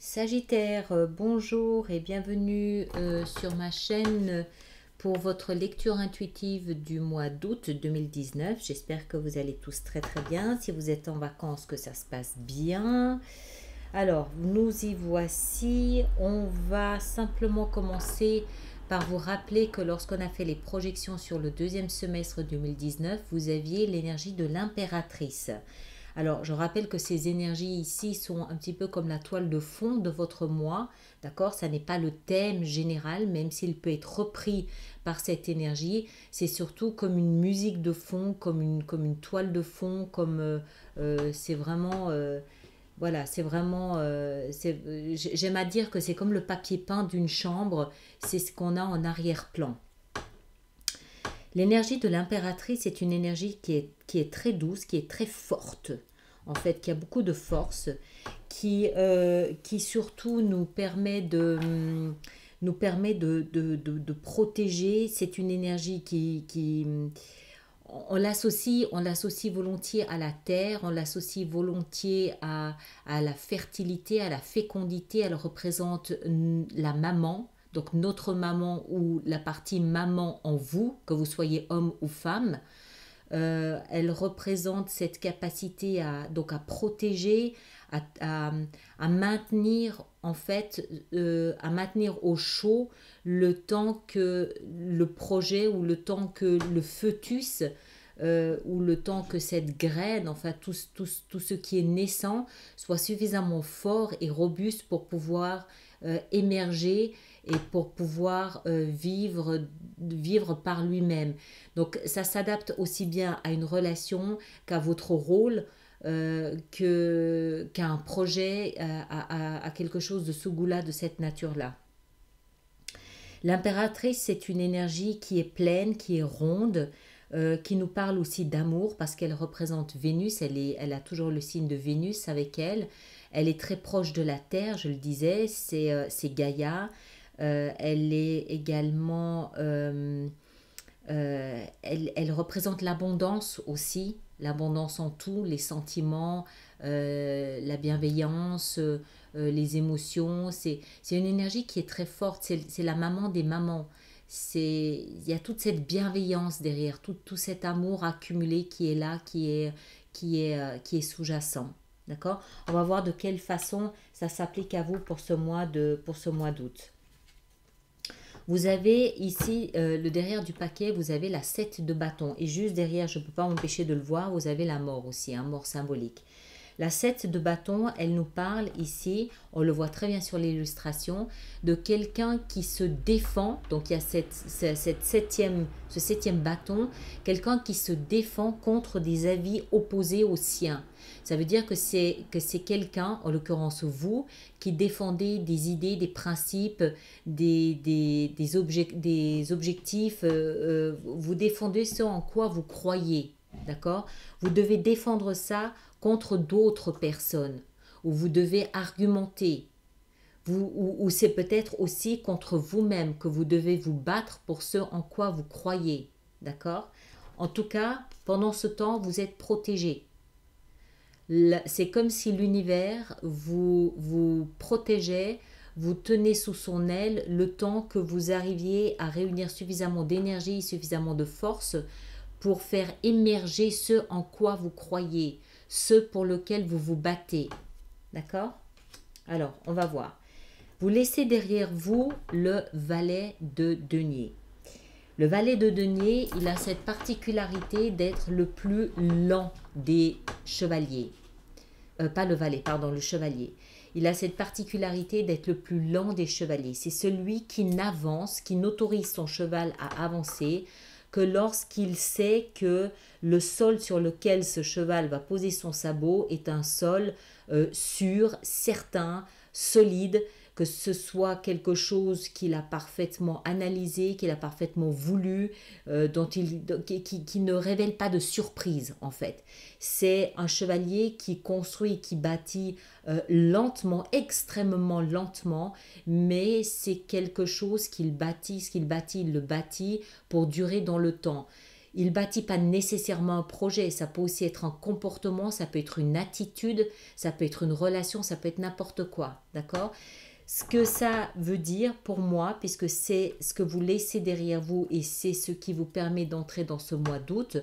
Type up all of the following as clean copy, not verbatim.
Sagittaire, bonjour et bienvenue sur ma chaîne pour votre lecture intuitive du mois d'août 2019. J'espère que vous allez tous très très bien. Si vous êtes en vacances, que ça se passe bien. Alors, nous y voici. On va simplement commencer par vous rappeler que lorsqu'on a fait les projections sur le deuxième semestre 2019, vous aviez l'énergie de l'impératrice. Alors, je rappelle que ces énergies ici sont un petit peu comme la toile de fond de votre mois, d'accord? Ça n'est pas le thème général, même s'il peut être repris par cette énergie. C'est surtout comme une musique de fond, comme une toile de fond, c'est vraiment... voilà, c'est vraiment... j'aime à dire que c'est comme le papier peint d'une chambre, c'est ce qu'on a en arrière-plan. L'énergie de l'impératrice est une énergie qui est très douce, qui est très forte, en fait, qui a beaucoup de force, qui surtout nous permet de protéger. C'est une énergie on l'associe volontiers à la terre, on l'associe volontiers à la fertilité, à la fécondité. Elle représente la maman, donc notre maman ou la partie maman en vous, que vous soyez homme ou femme. Elle représente cette capacité à protéger, à, à- à maintenir en fait, à maintenir au chaud le temps que le projet ou le temps que le foetus ou le temps que cette graine, enfin tout ce qui est naissant, soit suffisamment fort et robuste pour pouvoir émerger et pour pouvoir vivre par lui-même. Donc ça s'adapte aussi bien à une relation qu'à votre rôle, qu'à un projet, à quelque chose de ce goût-là, de cette nature-là. L'impératrice, c'est une énergie qui est pleine, qui est ronde, qui nous parle aussi d'amour parce qu'elle représente Vénus, elle a toujours le signe de Vénus avec elle. Elle est très proche de la Terre, je le disais, c'est Gaïa. Elle est également elle représente l'abondance aussi, l'abondance en tout, les sentiments, la bienveillance, les émotions. C'est une énergie qui est très forte, c'est la maman des mamans. Il y a toute cette bienveillance derrière, tout cet amour accumulé qui est là, qui est sous-jacent. D'accord? On va voir de quelle façon ça s'applique à vous pour ce mois d'août. Vous avez ici, le derrière du paquet, vous avez la 7 de bâton. Et juste derrière, je ne peux pas m'empêcher de le voir, vous avez la mort aussi, un mort symbolique. La 7 de bâton, elle nous parle ici, on le voit très bien sur l'illustration, de quelqu'un qui se défend. Donc il y a ce septième bâton, quelqu'un qui se défend contre des avis opposés aux siens. Ça veut dire que c'est quelqu'un, en l'occurrence vous, qui défendez des idées, des principes, des objectifs. Vous défendez ce en quoi vous croyez. D'accord? Vous devez défendre ça contre d'autres personnes, ou vous devez argumenter, ou c'est peut-être aussi contre vous-même que vous devez vous battre pour ce en quoi vous croyez. D'accord? En tout cas, pendant ce temps, vous êtes protégé. C'est comme si l'univers vous protégeait, vous tenez sous son aile le temps que vous arriviez à réunir suffisamment d'énergie, suffisamment de force pour faire émerger ce en quoi vous croyez, ce pour lequel vous vous battez. D'accord? Alors, on va voir. Vous laissez derrière vous le valet de denier. Le valet de denier, il a cette particularité d'être le plus lent des chevaliers. Pas le valet, pardon, le chevalier. Il a cette particularité d'être le plus lent des chevaliers. C'est celui qui n'avance, qui n'autorise son cheval à avancer que lorsqu'il sait que le sol sur lequel ce cheval va poser son sabot est un sol sûr, certain, solide, que ce soit quelque chose qu'il a parfaitement analysé, qu'il a parfaitement voulu, qui ne révèle pas de surprise en fait. C'est un chevalier qui construit, qui bâtit lentement, extrêmement lentement, mais c'est quelque chose qu'il bâtit, ce qu'il bâtit, il le bâtit pour durer dans le temps. Il bâtit pas nécessairement un projet, ça peut aussi être un comportement, ça peut être une attitude, ça peut être une relation, ça peut être n'importe quoi, d'accord? Ce que ça veut dire pour moi, puisque c'est ce que vous laissez derrière vous et c'est ce qui vous permet d'entrer dans ce mois d'août,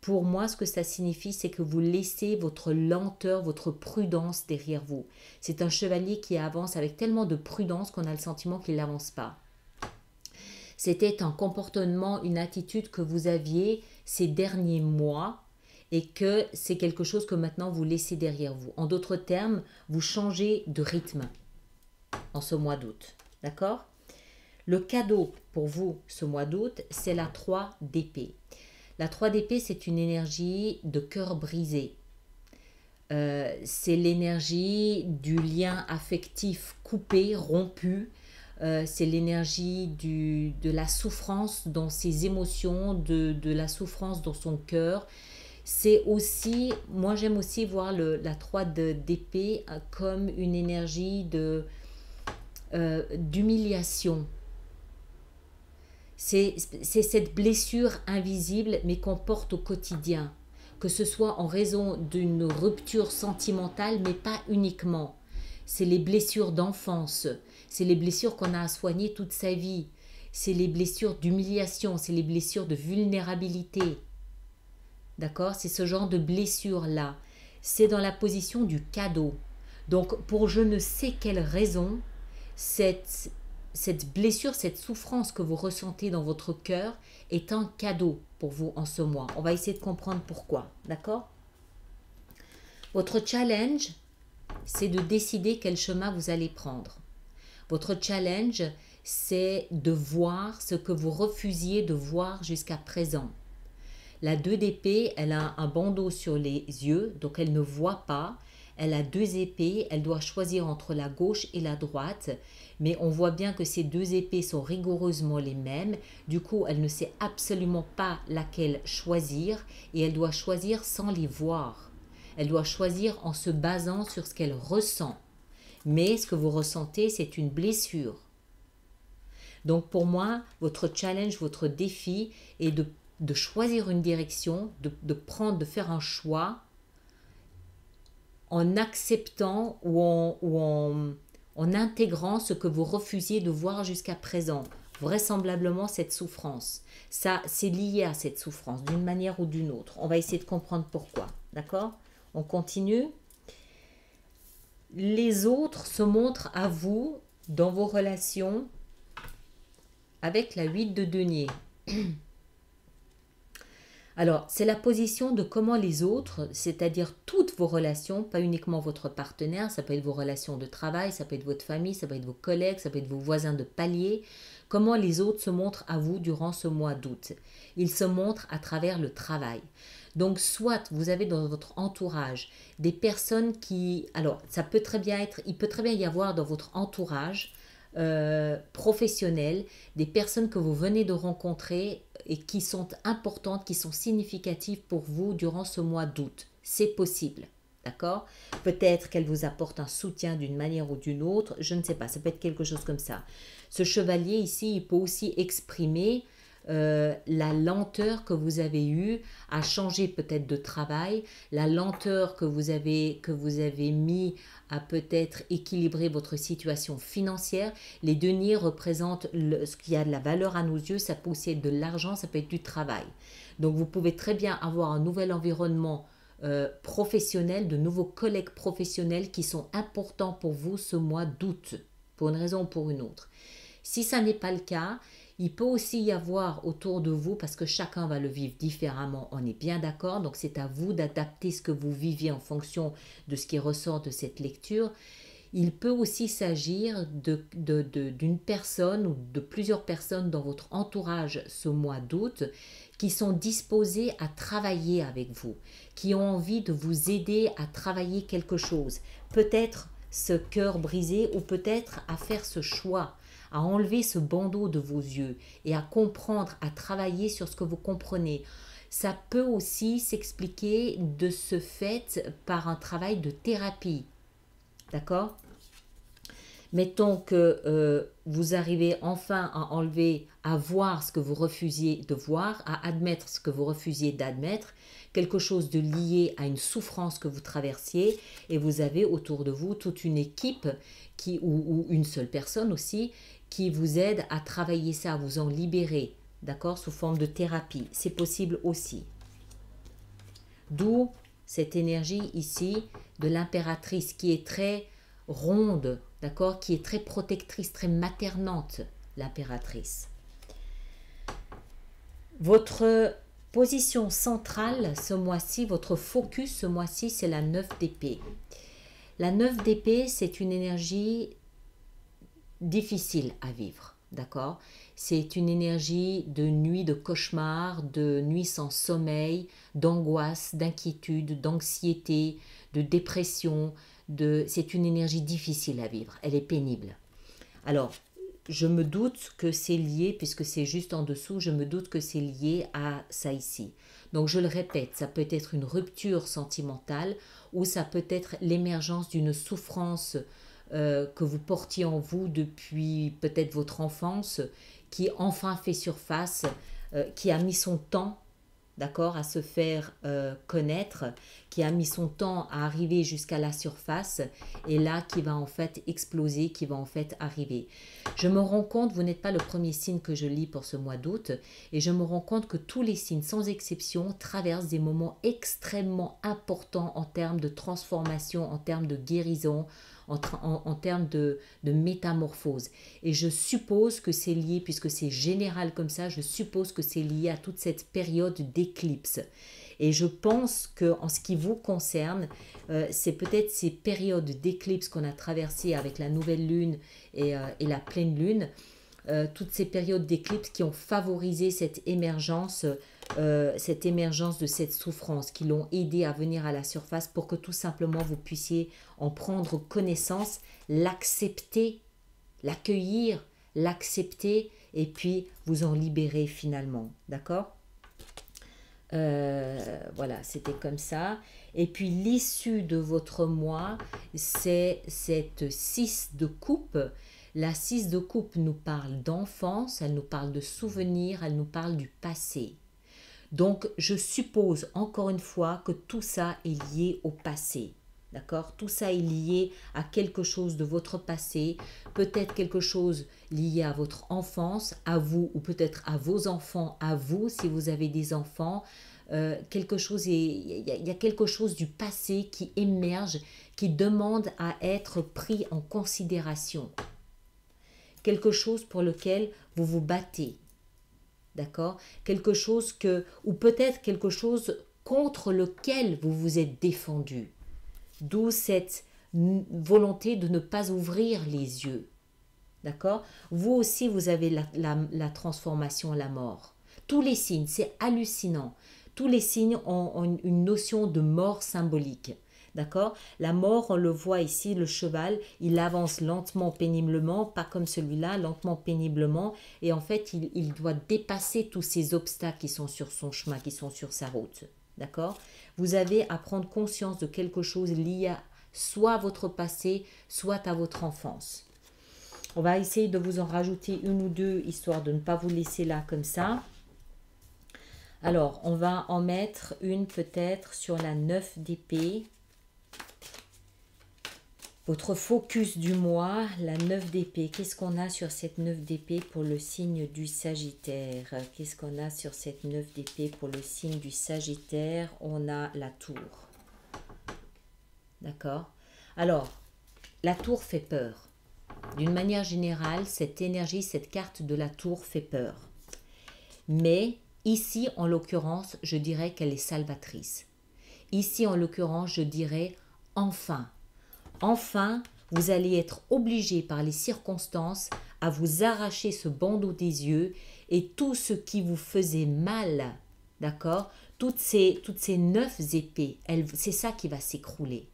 pour moi, ce que ça signifie, c'est que vous laissez votre lenteur, votre prudence derrière vous. C'est un chevalier qui avance avec tellement de prudence qu'on a le sentiment qu'il n'avance pas. C'était un comportement, une attitude que vous aviez ces derniers mois et que c'est quelque chose que maintenant vous laissez derrière vous. En d'autres termes, vous changez de rythme en ce mois d'août. D'accord? Le cadeau pour vous ce mois d'août, c'est la 3 d'épée. La 3 d'épée, c'est une énergie de cœur brisé. C'est l'énergie du lien affectif coupé, rompu. C'est l'énergie de la souffrance dans ses émotions, de la souffrance dans son cœur. C'est aussi, moi j'aime aussi voir la 3 d'épée comme une énergie d'humiliation. C'est cette blessure invisible mais qu'on porte au quotidien, que ce soit en raison d'une rupture sentimentale mais pas uniquement. C'est les blessures d'enfance, c'est les blessures qu'on a à soigner toute sa vie, c'est les blessures d'humiliation, c'est les blessures de vulnérabilité. D'accord? C'est ce genre de blessure-là. C'est dans la position du cadeau. Donc pour je ne sais quelle raison, cette blessure, cette souffrance que vous ressentez dans votre cœur est un cadeau pour vous en ce mois. On va essayer de comprendre pourquoi, d'accord? Votre challenge, c'est de décider quel chemin vous allez prendre. Votre challenge, c'est de voir ce que vous refusiez de voir jusqu'à présent. La 2 d'épée, elle a un bandeau sur les yeux, donc elle ne voit pas. Elle a 2 épées, elle doit choisir entre la gauche et la droite, mais on voit bien que ces 2 épées sont rigoureusement les mêmes. Du coup, elle ne sait absolument pas laquelle choisir et elle doit choisir sans les voir. Elle doit choisir en se basant sur ce qu'elle ressent. Mais ce que vous ressentez, c'est une blessure. Donc pour moi, votre challenge, votre défi est de choisir une direction, de faire un choix en acceptant ou en intégrant ce que vous refusiez de voir jusqu'à présent. Vraisemblablement cette souffrance. Ça, c'est lié à cette souffrance d'une manière ou d'une autre. On va essayer de comprendre pourquoi. D'accord? On continue. Les autres se montrent à vous dans vos relations avec la 8 de denier. Alors, c'est la position de comment les autres, c'est-à-dire toutes vos relations, pas uniquement votre partenaire, ça peut être vos relations de travail, ça peut être votre famille, ça peut être vos collègues, ça peut être vos voisins de palier, comment les autres se montrent à vous durant ce mois d'août. Ils se montrent à travers le travail. Donc, soit vous avez dans votre entourage des personnes qui... Alors, ça peut très bien être... Il peut très bien y avoir dans votre entourage professionnel des personnes que vous venez de rencontrer et qui sont importantes, qui sont significatives pour vous durant ce mois d'août. C'est possible, d'accord? Peut-être qu'elle vous apporte un soutien d'une manière ou d'une autre, je ne sais pas, ça peut être quelque chose comme ça. Ce chevalier ici, il peut aussi exprimer la lenteur que vous avez eue à changer peut-être de travail, la lenteur que vous avez mis à peut-être équilibrer votre situation financière. Les deniers représentent ce qui a de la valeur à nos yeux, ça peut aussi être de l'argent, ça peut être du travail. Donc vous pouvez très bien avoir un nouvel environnement professionnel, de nouveaux collègues professionnels qui sont importants pour vous ce mois d'août, pour une raison ou pour une autre. Si ça n'est pas le cas, il peut aussi y avoir autour de vous, parce que chacun va le vivre différemment, on est bien d'accord, donc c'est à vous d'adapter ce que vous viviez en fonction de ce qui ressort de cette lecture. Il peut aussi s'agir d'une personne ou de plusieurs personnes dans votre entourage ce mois d'août qui sont disposées à travailler avec vous, qui ont envie de vous aider à travailler quelque chose. Peut-être ce cœur brisé ou peut-être à faire ce choix, à enlever ce bandeau de vos yeux et à comprendre, à travailler sur ce que vous comprenez. Ça peut aussi s'expliquer de ce fait par un travail de thérapie. D'accord? Mettons que vous arrivez enfin à enlever, à voir ce que vous refusiez de voir, à admettre ce que vous refusiez d'admettre, quelque chose de lié à une souffrance que vous traversiez, et vous avez autour de vous toute une équipe ou une seule personne aussi qui vous aide à travailler ça, à vous en libérer, d'accord, sous forme de thérapie. C'est possible aussi. D'où cette énergie ici de l'impératrice qui est très ronde, d'accord, qui est très protectrice, très maternante, l'impératrice. Votre position centrale ce mois-ci, votre focus ce mois-ci, c'est la 9 d'épée. La 9 d'épée, c'est une énergie difficile à vivre, d'accord? C'est une énergie de nuit de cauchemar, de nuit sans sommeil, d'angoisse, d'inquiétude, d'anxiété, de dépression. C'est une énergie difficile à vivre, elle est pénible. Alors, je me doute que c'est lié, puisque c'est juste en dessous, je me doute que c'est lié à ça ici. Donc je le répète, ça peut être une rupture sentimentale ou ça peut être l'émergence d'une souffrance que vous portiez en vous depuis peut-être votre enfance, qui enfin fait surface, qui a mis son temps, d'accord, à se faire connaître, qui a mis son temps à arriver jusqu'à la surface, et là qui va en fait exploser, qui va en fait arriver. Je me rends compte, vous n'êtes pas le premier signe que je lis pour ce mois d'août, et je me rends compte que tous les signes, sans exception, traversent des moments extrêmement importants en termes de transformation, en termes de guérison, en termes de métamorphose. Et je suppose que c'est lié, puisque c'est général comme ça, je suppose que c'est lié à toute cette période d'éclipse. Et je pense que en ce qui vous concerne, c'est peut-être ces périodes d'éclipse qu'on a traversées avec la nouvelle lune et la pleine lune, toutes ces périodes d'éclipse qui ont favorisé cette émergence de cette souffrance, qui l'ont aidé à venir à la surface pour que tout simplement vous puissiez en prendre connaissance, l'accepter, l'accueillir, l'accepter et puis vous en libérer finalement, d'accord? Voilà, c'était comme ça. Et puis l'issue de votre mois, c'est cette 6 de coupe. La 6 de coupe nous parle d'enfance, elle nous parle de souvenirs, elle nous parle du passé. Donc, je suppose, encore une fois, que tout ça est lié au passé. D'accord? Tout ça est lié à quelque chose de votre passé, peut-être quelque chose lié à votre enfance, à vous, ou peut-être à vos enfants, à vous, si vous avez des enfants. Il y a quelque chose du passé qui émerge, qui demande à être pris en considération. Quelque chose pour lequel vous vous battez. D'accord? Quelque chose ou peut-être quelque chose contre lequel vous vous êtes défendu. D'où cette volonté de ne pas ouvrir les yeux. D'accord? Vous aussi, vous avez la transformation, la mort. Tous les signes, c'est hallucinant. Tous les signes ont une notion de mort symbolique. D'accord? La mort, on le voit ici, le cheval, il avance lentement, péniblement, pas comme celui-là, lentement, péniblement. Et en fait, il doit dépasser tous ces obstacles qui sont sur son chemin, qui sont sur sa route. D'accord? Vous avez à prendre conscience de quelque chose lié soit à votre passé, soit à votre enfance. On va essayer de vous en rajouter une ou deux, histoire de ne pas vous laisser là comme ça. Alors, on va en mettre une peut-être sur la 9 d'épée. Votre focus du mois, la 9 d'épée. Qu'est-ce qu'on a sur cette 9 d'épée pour le signe du Sagittaire? Qu'est-ce qu'on a sur cette 9 d'épée pour le signe du Sagittaire? On a la tour. D'accord? Alors, la tour fait peur. D'une manière générale, cette énergie, cette carte de la tour fait peur. Mais ici, en l'occurrence, je dirais qu'elle est salvatrice. Ici, en l'occurrence, je dirais enfin. Enfin, vous allez être obligé par les circonstances à vous arracher ce bandeau des yeux et tout ce qui vous faisait mal, d'accord? Toutes ces 9 épées, c'est ça qui va s'écrouler.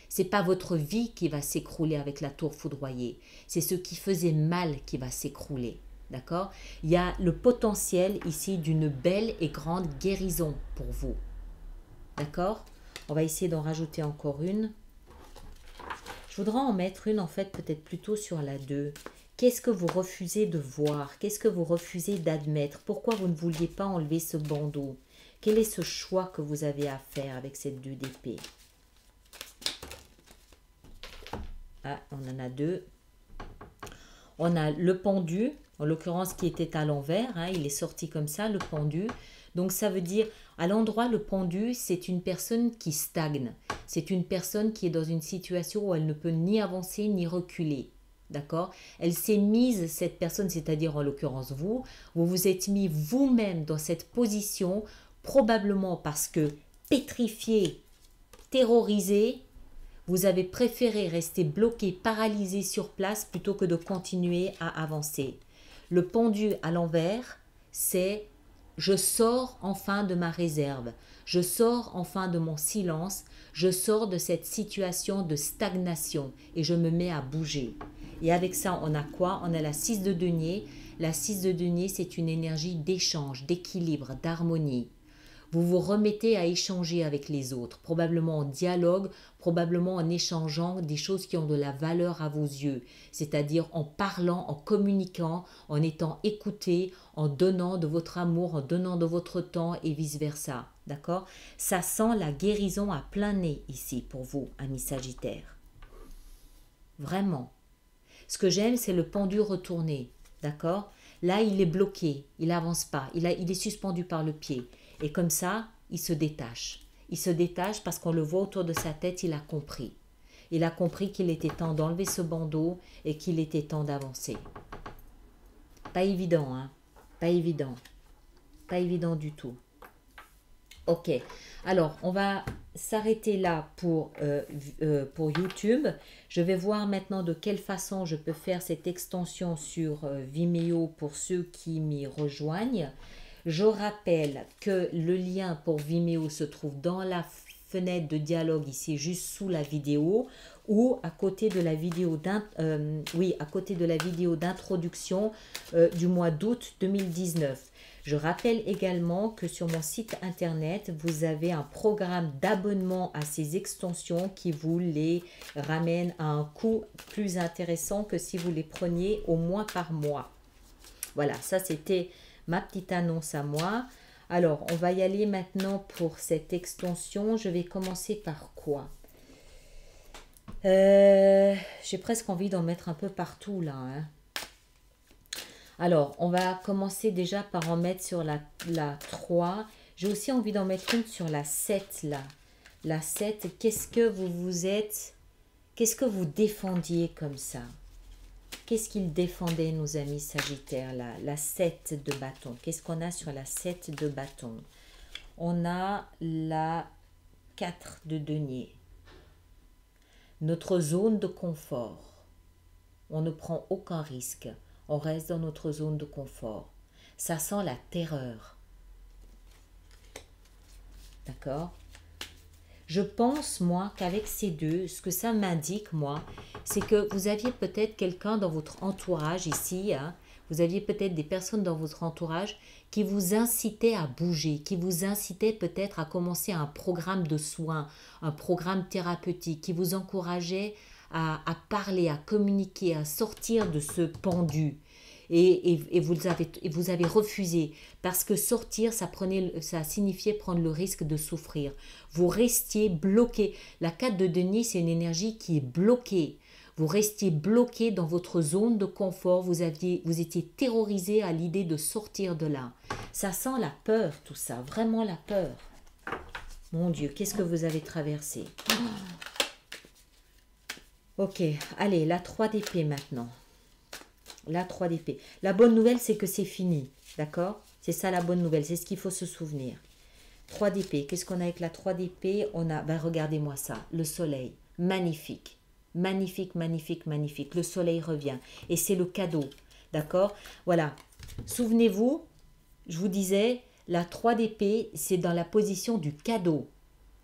C'est pas votre vie qui va s'écrouler avec la tour foudroyée, c'est ce qui faisait mal qui va s'écrouler. D'accord? Il y a le potentiel ici d'une belle et grande guérison pour vous. D'accord? On va essayer d'en rajouter encore une. Je Je voudrais en mettre une, en fait, peut-être plutôt sur la 2. Qu'est-ce que vous refusez de voir? Qu'est-ce que vous refusez d'admettre? Pourquoi vous ne vouliez pas enlever ce bandeau? Quel est ce choix que vous avez à faire avec cette 2 d'épée? Ah, on en a 2. On a le pendu, en l'occurrence qui était à l'envers, hein, il est sorti comme ça, le pendu. Donc ça veut dire, à l'endroit, le pendu, c'est une personne qui stagne. C'est une personne qui est dans une situation où elle ne peut ni avancer ni reculer. D'accord? Elle s'est mise, cette personne, c'est-à-dire en l'occurrence vous vous êtes mis vous-même dans cette position, probablement parce que pétrifié, terrorisé, vous avez préféré rester bloqué, paralysé sur place plutôt que de continuer à avancer. Le pendu à l'envers, c'est je sors enfin de ma réserve, je sors enfin de mon silence, je sors de cette situation de stagnation et je me mets à bouger. Et avec ça, on a quoi? On a la 6 de denier. La 6 de denier, c'est une énergie d'échange, d'équilibre, d'harmonie. Vous vous remettez à échanger avec les autres, probablement en dialogue, probablement en échangeant des choses qui ont de la valeur à vos yeux, c'est-à-dire en parlant, en communiquant, en étant écouté, en donnant de votre amour, en donnant de votre temps et vice-versa. D'accord? Ça sent la guérison à plein nez ici pour vous, amis Sagittaires. Vraiment. Ce que j'aime, c'est le pendu retourné. D'accord? Là, il est bloqué, il n'avance pas, il est suspendu par le pied. Et comme ça, il se détache. Il se détache parce qu'on le voit autour de sa tête, il a compris. Il a compris qu'il était temps d'enlever ce bandeau et qu'il était temps d'avancer. Pas évident, hein? Pas évident. Pas évident du tout. Ok. Alors, on va s'arrêter là pour YouTube. Je vais voir maintenant de quelle façon je peux faire cette extension sur Vimeo pour ceux qui m'y rejoignent. Je rappelle que le lien pour Vimeo se trouve dans la fenêtre de dialogue ici, juste sous la vidéo, ou à côté de la vidéo d'introduction du mois d'août 2019. Je rappelle également que sur mon site internet, vous avez un programme d'abonnement à ces extensions qui vous les ramène à un coût plus intéressant que si vous les preniez au mois par mois. Voilà, ça c'était ma petite annonce à moi. Alors, on va y aller maintenant pour cette extension. Je vais commencer par quoi? J'ai presque envie d'en mettre un peu partout là, hein. Alors, on va commencer déjà par en mettre sur la 3. J'ai aussi envie d'en mettre une sur la 7 là. La 7, qu'est-ce que qu'est-ce que vous défendiez comme ça? Qu'est-ce qu'ils défendaient, nos amis Sagittaires, là? La 7 de bâton. Qu'est-ce qu'on a sur la 7 de bâton? On a la 4 de denier. Notre zone de confort. On ne prend aucun risque. On reste dans notre zone de confort. Ça sent la terreur. D'accord? Je pense, moi, qu'avec ces deux, ce que ça m'indique, moi, c'est que vous aviez peut-être quelqu'un dans votre entourage ici, hein, vous aviez peut-être des personnes dans votre entourage qui vous incitaient à bouger, qui vous incitaient peut-être à commencer un programme de soins, un programme thérapeutique, qui vous encourageait à parler, à communiquer, à sortir de ce pendu. Et vous avez refusé parce que sortir, ça signifiait prendre le risque de souffrir. Vous restiez bloqué. La 4 de denier, c'est une énergie qui est bloquée. Vous restiez bloqué dans votre zone de confort. Vous étiez terrorisé à l'idée de sortir de là. Ça sent la peur, tout ça. Vraiment la peur. Mon Dieu, qu'est-ce que vous avez traversé? Ok, allez, la 3 d'épée maintenant. La 3 d'épée. La bonne nouvelle, c'est que c'est fini. D'accord? C'est ça la bonne nouvelle. C'est ce qu'il faut se souvenir. 3 d'épée. Qu'est-ce qu'on a avec la 3 d'épée? On a, ben regardez-moi ça. Le soleil. Magnifique. Magnifique, magnifique, magnifique. Le soleil revient. Et c'est le cadeau. D'accord? Voilà. Souvenez-vous, je vous disais, la 3 d'épée, c'est dans la position du cadeau.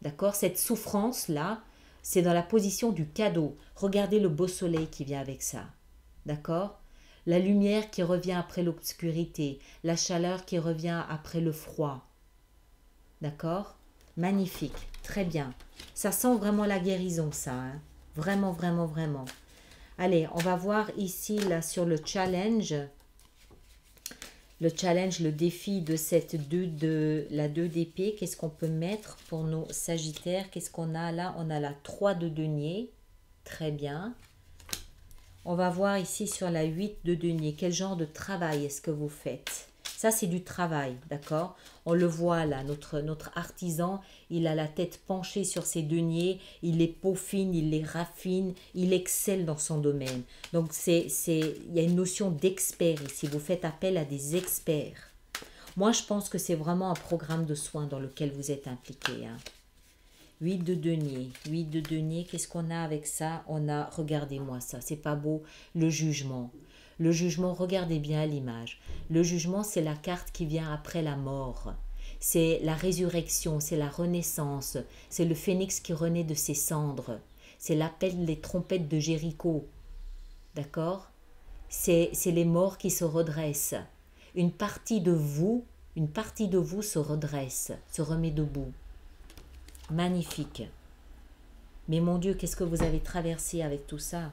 D'accord? Cette souffrance-là, c'est dans la position du cadeau. Regardez le beau soleil qui vient avec ça. D'accord? La lumière qui revient après l'obscurité, la chaleur qui revient après le froid. D'accord? Magnifique, très bien. Ça sent vraiment la guérison, ça, hein? Vraiment, vraiment, vraiment. Allez, on va voir ici, là, sur le challenge. Le challenge, le défi de cette la 2 d'épée. Qu'est-ce qu'on peut mettre pour nos sagittaires? Qu'est-ce qu'on a là? On a la 3 de denier. Très bien. On va voir ici sur la 8 de denier. Quel genre de travail est-ce que vous faites? Ça, c'est du travail, d'accord? On le voit là, notre artisan, il a la tête penchée sur ses deniers, il les peaufine, il les raffine, il excelle dans son domaine. Donc, il y a une notion d'expert ici. Vous faites appel à des experts. Moi, je pense que c'est vraiment un programme de soins dans lequel vous êtes impliqué, hein. 8 de denier. 8 de denier, qu'est-ce qu'on a avec ça? On a, regardez-moi ça, c'est pas beau, le jugement. Le jugement, regardez bien l'image. Le jugement, c'est la carte qui vient après la mort. C'est la résurrection, c'est la renaissance. C'est le phénix qui renaît de ses cendres. C'est l'appel des trompettes de Jéricho. D'accord? C'est les morts qui se redressent. Une partie de vous se redresse, se remet debout. Magnifique. Mais mon Dieu, qu'est-ce que vous avez traversé avec tout ça?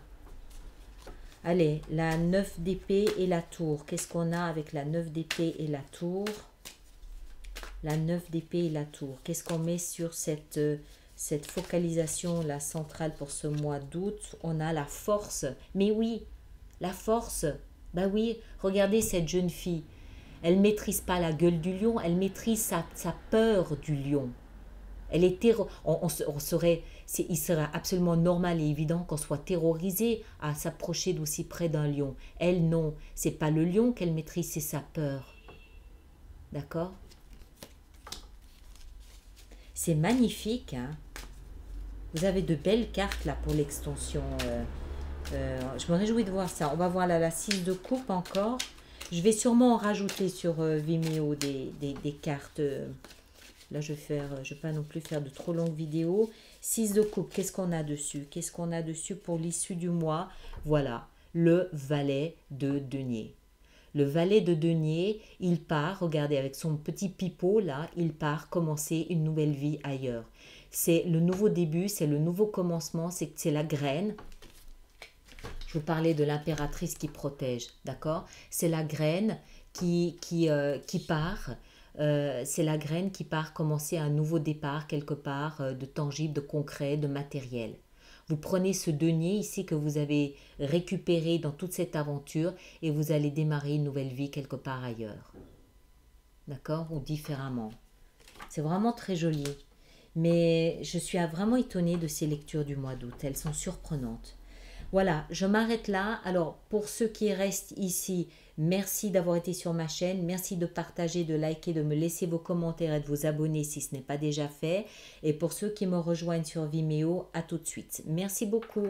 Allez, la 9 d'épée et la tour. Qu'est-ce qu'on a avec la 9 d'épée et la tour? La 9 d'épée et la tour. Qu'est-ce qu'on met sur cette focalisation la centrale pour ce mois d'août? On a la force. Mais oui, la force. Bah oui, regardez cette jeune fille. Elle ne maîtrise pas la gueule du lion, elle maîtrise sa peur du lion. Elle est il serait absolument normal et évident qu'on soit terrorisé à s'approcher d'aussi près d'un lion. Elle, non. C'est pas le lion qu'elle maîtrise, c'est sa peur. D'accord? C'est magnifique, hein? Vous avez de belles cartes là pour l'extension. Je me réjouis de voir ça. On va voir là la 6 de coupe encore. Je vais sûrement en rajouter sur Vimeo des cartes. Là, je vais pas non plus faire de trop longues vidéos. 6 de coupe, qu'est-ce qu'on a dessus? Qu'est-ce qu'on a dessus pour l'issue du mois? Voilà, le valet de denier. Le valet de denier, il part, regardez, avec son petit pipeau là, il part commencer une nouvelle vie ailleurs. C'est le nouveau début, c'est le nouveau commencement, c'est la graine. Je vous parlais de l'impératrice qui protège, d'accord? C'est la graine qui part. C'est la graine qui part commencer un nouveau départ quelque part de tangible, de concret, de matériel. Vous prenez ce denier ici que vous avez récupéré dans toute cette aventure et vous allez démarrer une nouvelle vie quelque part ailleurs. D'accord? Ou différemment. C'est vraiment très joli. Mais je suis vraiment étonnée de ces lectures du mois d'août. Elles sont surprenantes. Voilà, je m'arrête là. Alors, pour ceux qui restent ici, merci d'avoir été sur ma chaîne. Merci de partager, de liker, de me laisser vos commentaires et de vous abonner si ce n'est pas déjà fait. Et pour ceux qui me rejoignent sur Vimeo, à tout de suite. Merci beaucoup.